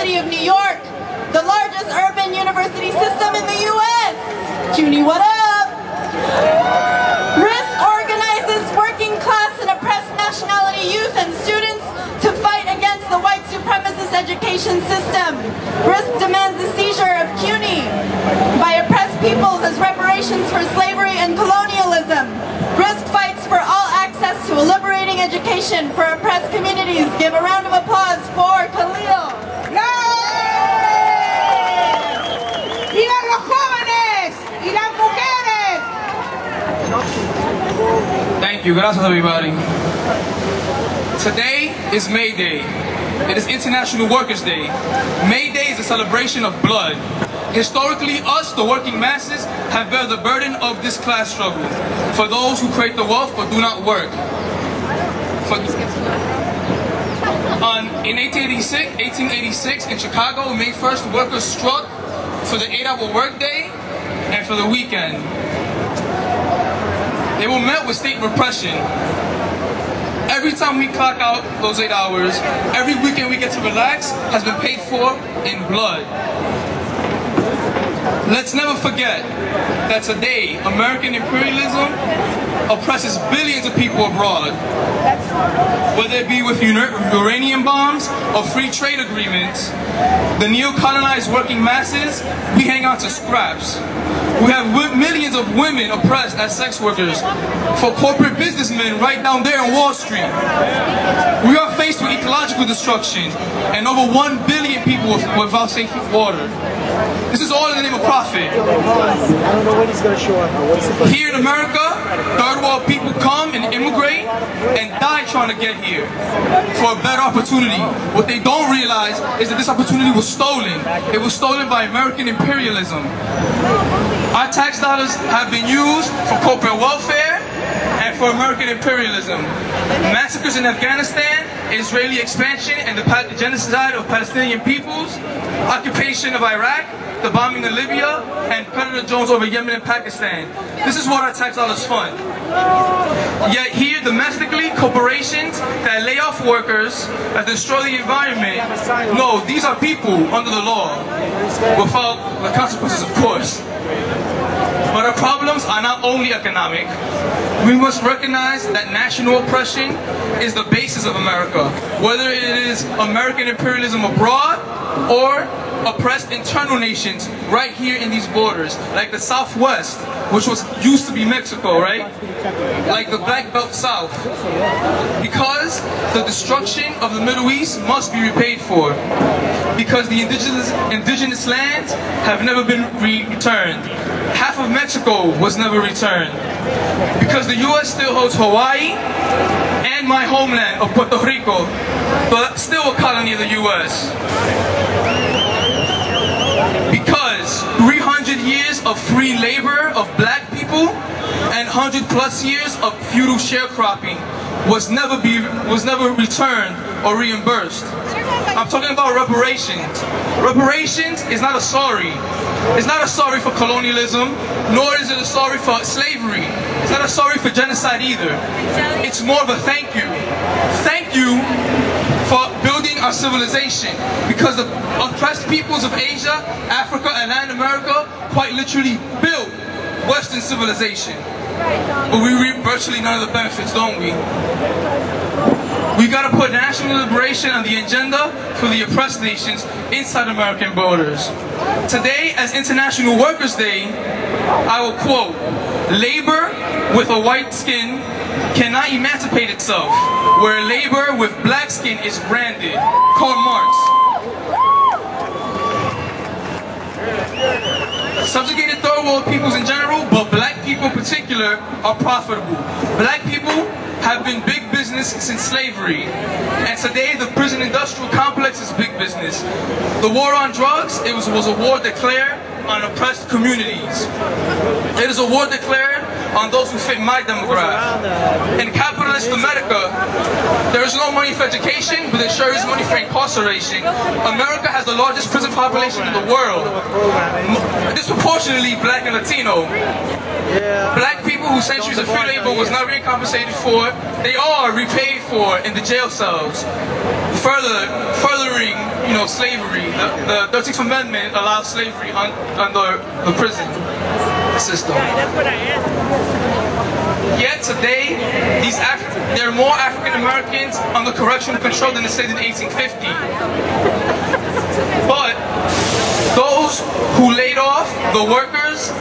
University of New York, the largest urban university system in the U.S. CUNY, what up? RISC organizes working class and oppressed nationality youth and students to fight against the white supremacist education system. RISC demands the seizure of CUNY by oppressed peoples as reparations for slavery and colonialism. RISC fights for all access to a liberating education for oppressed communities. Give a round of applause for Khalil. ¡Vivan los jóvenes y las mujeres! Thank you. Gracias, everybody. Today is May Day. It is International Workers' Day. May Day is a celebration of blood. Historically, us, the working masses, have bear the burden of this class struggle. For those who create the wealth but do not work. In 1886 in Chicago, May 1st, workers struck for the 8-hour workday and for the weekend. They were met with state repression. Every time we clock out those 8 hours, every weekend we get to relax has been paid for in blood. Let's never forget that today, American imperialism oppresses billions of people abroad. Whether it be with uranium bombs or free trade agreements, the neo-colonized working masses, we hang on to scraps. We have millions of women oppressed as sex workers for corporate businessmen right down there on Wall Street. We are faced with ecological destruction and over 1 billion people without safe water. This is all in the name of profit. I don't know when he's going to show up. Here in America, third world people come and immigrate and die trying to get here for a better opportunity. What they don't realize is that this opportunity was stolen. It was stolen by American imperialism. Our tax dollars have been used for corporate welfare and for American imperialism. Massacres in Afghanistan, Israeli expansion and the genocide of Palestinian peoples, occupation of Iraq, the bombing of Libya, and Predator drones over Yemen and Pakistan. This is what our tax dollars fund. Yet here, domestically, corporations that lay off workers, that destroy the environment, no, these are people under the law, without the consequences, of course. But our problems are not only economic. We must recognize that national oppression is the basis of America, whether it is American imperialism abroad or oppressed internal nations right here in these borders, like the Southwest, which used to be Mexico, right? Like the Black Belt South. Because the destruction of the Middle East must be repaid for. Because the indigenous lands have never been returned. Half of Mexico was never returned. Because the U.S. still holds Hawaii and my homeland of Puerto Rico, but still a colony of the U.S. Because 300 years of free labor of black people and 100+ years of feudal sharecropping was never returned or reimbursed. I'm talking about reparations. Reparations is not a sorry. It's not a sorry for colonialism, nor is it a sorry for slavery. It's not a sorry for genocide either. It's more of a thank you. Thank you for building our civilization, because the oppressed peoples of Asia, Africa, and Latin America quite literally built Western civilization. But we reap virtually none of the benefits, don't we? We gotta put national liberation on the agenda for the oppressed nations inside American borders. Today, as International Workers' Day, I will quote, "Labor with a white skin cannot emancipate itself, where labor with black skin is branded." Karl Marx. Subjugated third world peoples in general, but black people in particular, are profitable. Black people have been big business since slavery. And today the prison industrial complex is big business. The war on drugs, it was a war declared on oppressed communities. It is a war declared on those who fit my demographic. In capitalist America, there is no money for education, but there sure is money for incarceration. America has the largest prison population in the world, disproportionately black and Latino. Black people whose centuries of free labor was not being compensated for, they are repaid for in the jail cells. furthering, slavery. The 13th Amendment allows slavery under the prison system. Yet today, there are more African Americans under correctional control than they said in 1850. But those who laid off, the workers,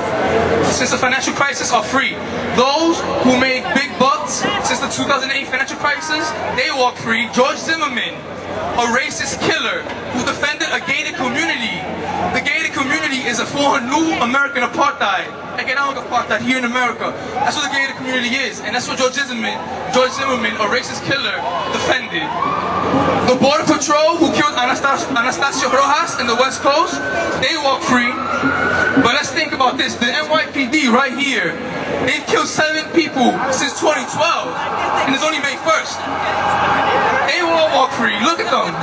since the financial crisis, are free. Those who made big bucks since the 2008 financial crisis, they walk free. George Zimmerman, a racist killer who defended a gated community. The gated community is a form of new American apartheid, economic apartheid here in America. That's what the gated community is, and that's what George Zimmerman, a racist killer, defended. The Border Patrol, who killed Anastasia Rojas in the West Coast, they walk free. But let's think about this. The NYPD right here, they've killed 7 people since 2012, and it's only May 1st. They all walk free. Look at them.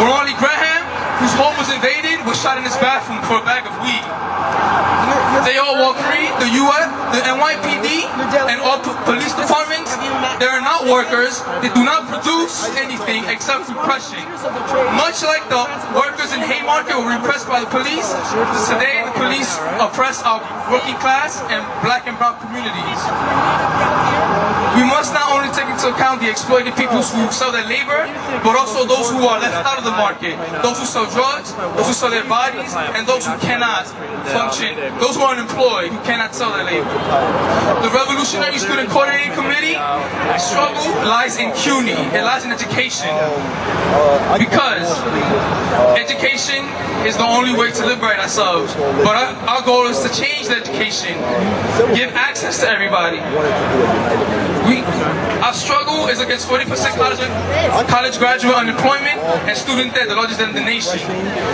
Ronnie Graham, whose home was invaded, was shot in his bathroom for a bag of weed. They all walk free. The US, the NYPD, and all police departments, they are not workers. They do not produce anything except repression. Much like the workers in Haymarket were repressed by the police, today the police oppress our working class and black and brown communities. We must not only take into account the exploited people who sell their labor, but also those who are left out of the market, those who sell drugs, those who sell their bodies, and those who cannot function, those who are unemployed, who cannot sell their labor. The Revolutionary Student Coordinating Committee struggle lies in CUNY, it lies in education. Because education is the only way to liberate ourselves. But our goal is to change the education, give access to everybody. Our struggle is against 40% college graduate unemployment and student debt, the largest debt in the nation.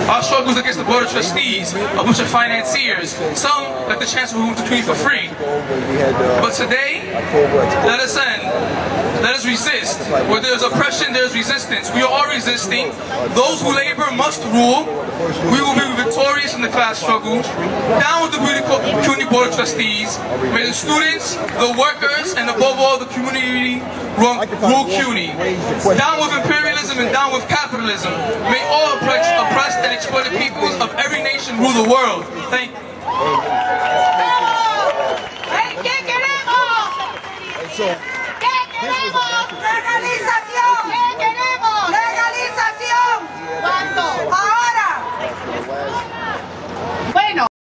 Our struggle is against the Board of Trustees, a bunch of financiers, some like the Chancellor who moved to CUNY for free. But today, let us end. Let us resist. Where there's oppression, there's resistance. We are all resisting. Those who labor must rule. We will be victorious in the class struggle. Down with the CUNY Board of Trustees. May the students, the workers, and above all the community rule CUNY. Down with imperialism and down with capitalism. May all oppressed and exploited peoples of every nation rule the world. Thank you. ¿Qué queremos? ¿Qué queremos?